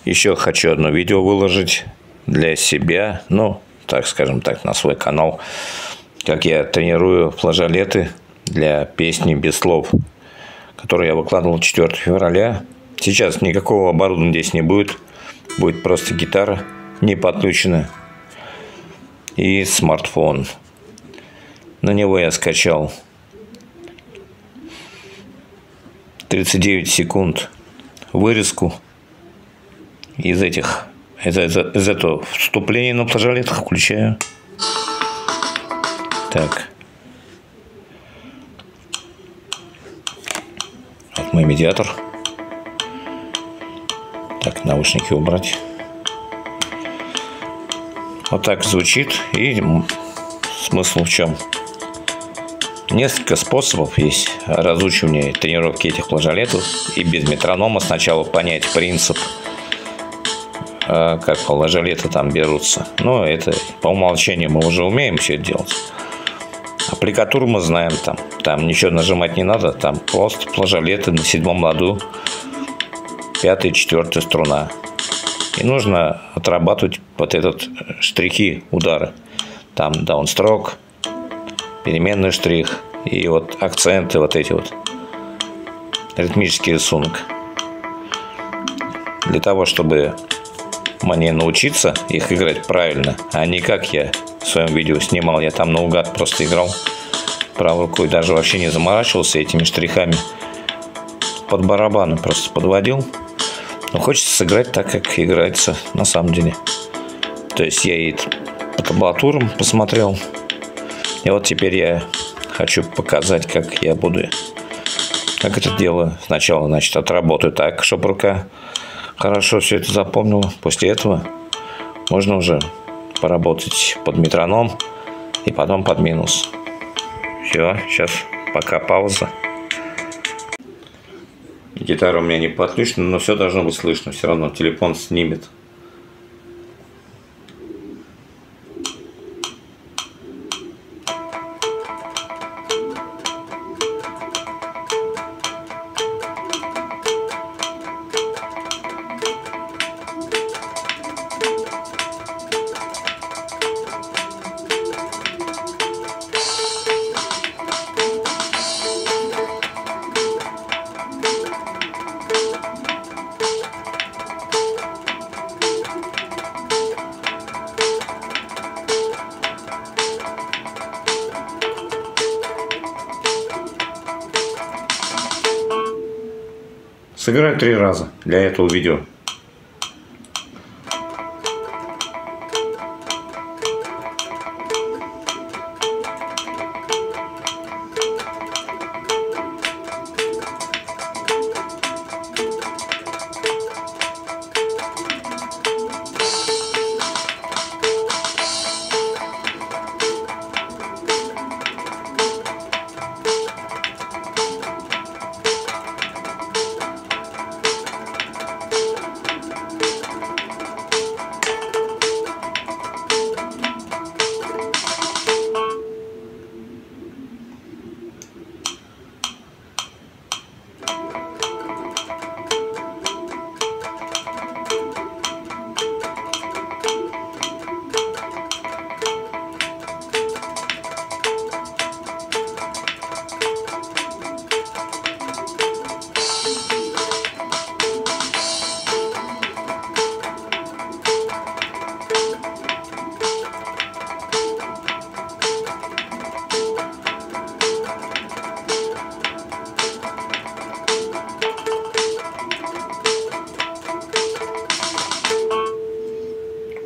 Еще хочу одно видео выложить для себя, ну, так скажем так, на свой канал, как я тренирую флажолеты для песни без слов, которую я выкладывал 4 февраля. Сейчас никакого оборудования здесь не будет, будет просто гитара не подключена и смартфон. На него я скачал 39 секунд вырезку из этого вступления на флажолетах. Включаю. Так. Вот мой медиатор. Так, наушники убрать. Вот так звучит. И смысл в чем? Несколько способов есть разучивания и тренировки этих флажолетов. И без метронома сначала понять принцип, как флажолеты там берутся. Но это по умолчанию мы уже умеем все это делать. Аппликатуру мы знаем там ничего нажимать не надо. Там просто флажолеты на 7-м ладу, 5-я, 4-я струна. И нужно отрабатывать вот этот штрихи, удары. Там даунстрок, переменный штрих и вот акценты, вот эти вот. Ритмический рисунок. Для того, чтобы мне научиться их играть правильно, а не как я в своем видео снимал. Я там наугад просто играл правой рукой, даже вообще не заморачивался этими штрихами. Под барабаном просто подводил. Но хочется сыграть так, как играется на самом деле. То есть я и по табулатурам посмотрел. И вот теперь я хочу показать, как я буду, как это делаю. Сначала, значит, отработаю так, чтобы рука хорошо все это запомнила. После этого можно уже поработать под метроном и потом под минус. Все, сейчас пока пауза. Гитара у меня не подключена, но все должно быть слышно. Все равно телефон снимет. Сыграю 3 раза для этого видео.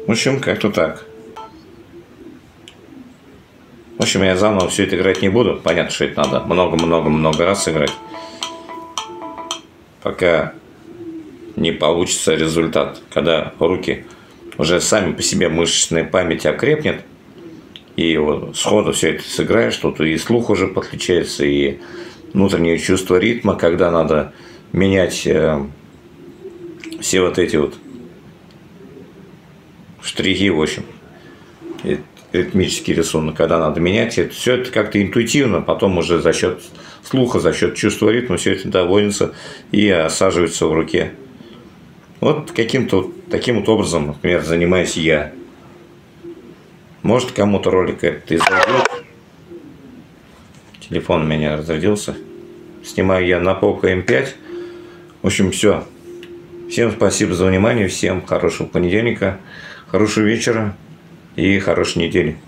В общем, как-то так. В общем, я заново все это играть не буду. Понятно, что это надо много-много-много раз играть. Пока не получится результат. Когда руки уже сами по себе, мышечная память окрепнет. И вот сходу все это сыграешь. Тут и слух уже подключается, и внутреннее чувство ритма, когда надо менять все вот эти вот штрихи, в общем, ритмический рисунок, когда надо менять, все это как-то интуитивно, потом уже за счет слуха, за счет чувства ритма все это доводится и осаживается в руке. Вот каким-то вот таким вот образом, например, занимаюсь я. Может, кому-то ролик этот и зайдет. Телефон у меня разрядился. Снимаю я на Poco M5. В общем, все. Всем спасибо за внимание. Всем хорошего понедельника, хорошего вечера и хорошей недели.